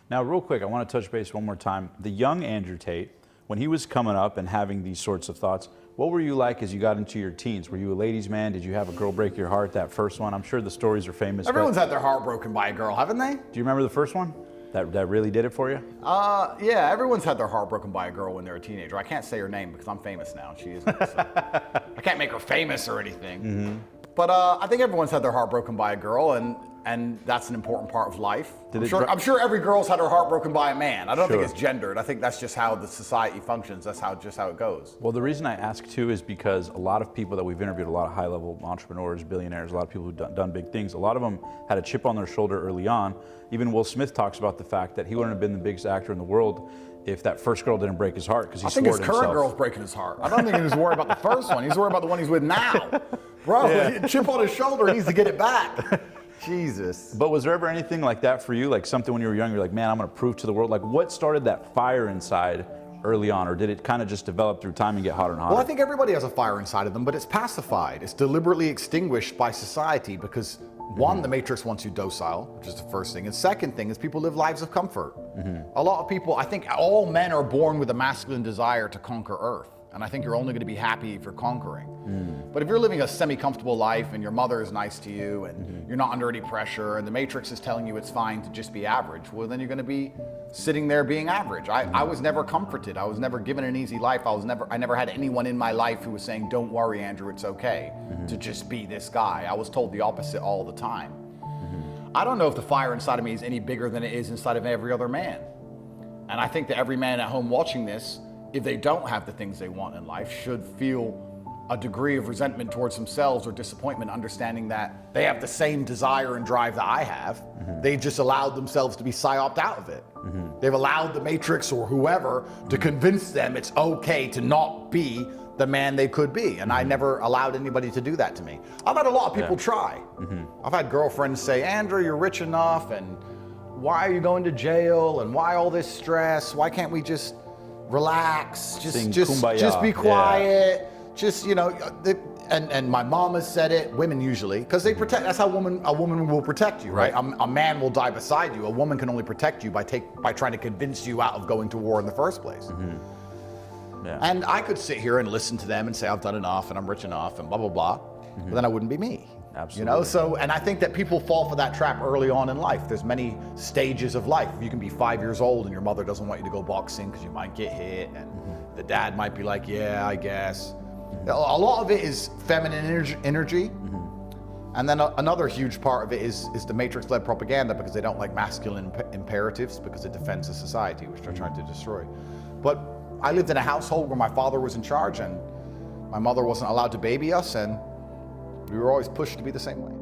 Now, real quick, I want to touch base one more time. The young Andrew Tate, when he was coming up and having these sorts of thoughts, what were you like as you got into your teens? Were you a ladies' man? Did you have a girl break your heart, that first one? I'm sure the stories are famous. Everyone's had their heart broken by a girl, haven't they? Do you remember the first one? That really did it for you? Yeah, everyone's had their heart broken by a girl when they're a teenager. I can't say her name because I'm famous now. She isn't. So I can't make her famous or anything. Mm-hmm. But I think everyone's had their heart broken by a girl, and that's an important part of life. I'm sure every girl's had her heart broken by a man. I don't think it's gendered. I think that's just how the society functions. That's just how it goes. Well, the reason I ask too is because a lot of people that we've interviewed, a lot of high-level entrepreneurs, billionaires, a lot of people who've done big things, a lot of them had a chip on their shoulder early on. Even Will Smith talks about the fact that he wouldn't have been the biggest actor in the world if that first girl didn't break his heart, because he swore to himself. I think his current girl's breaking his heart. I don't think he was worried about the first one. He's worried about the one he's with now. Bro, chip on his shoulder, he needs to get it back. Jesus. But was there ever anything like that for you? Like something when you were young, you're like, man, I'm going to prove to the world. Like what started that fire inside early on? Or did it kind of just develop through time and get hotter and hotter? Well, I think everybody has a fire inside of them, but it's pacified. It's deliberately extinguished by society because one, the matrix wants you docile, which is the first thing. And second thing is people live lives of comfort. A lot of people, I think all men are born with a masculine desire to conquer Earth. And I think you're only going to be happy if you're conquering. But if you're living a semi-comfortable life and your mother is nice to you and you're not under any pressure and the matrix is telling you it's fine to just be average, well, then you're going to be sitting there being average. I was never comforted. I was never given an easy life. I never had anyone in my life who was saying, don't worry, Andrew, it's okay to just be this guy. I was told the opposite all the time. I don't know if the fire inside of me is any bigger than it is inside of every other man. And I think that every man at home watching this, if they don't have the things they want in life, should feel a degree of resentment towards themselves or disappointment, understanding that they have the same desire and drive that I have. They just allowed themselves to be psyoped out of it. They've allowed the matrix or whoever to convince them it's okay to not be the man they could be. And I never allowed anybody to do that to me. I've had a lot of people try. I've had girlfriends say, Andrew, you're rich enough, and why are you going to jail, and why all this stress? Why can't we just relax, just be quiet, just, you know, and my mom has said it, women usually, because they protect, that's how a woman will protect you, right? A man will die beside you. A woman can only protect you by trying to convince you out of going to war in the first place. And I could sit here and listen to them and say I've done enough and I'm rich enough and blah, blah, blah, but then I wouldn't be me. Absolutely. You know, so, and I think that people fall for that trap early on in life. There's many stages of life. You can be 5 years old and your mother doesn't want you to go boxing because you might get hit, and the dad might be like, yeah, I guess. A lot of it is feminine energy. And then another huge part of it is the matrix-led propaganda, because they don't like masculine imperatives because it defends the society, which they're trying to destroy. But I lived in a household where my father was in charge and my mother wasn't allowed to baby us, and we were always pushed to be the same way.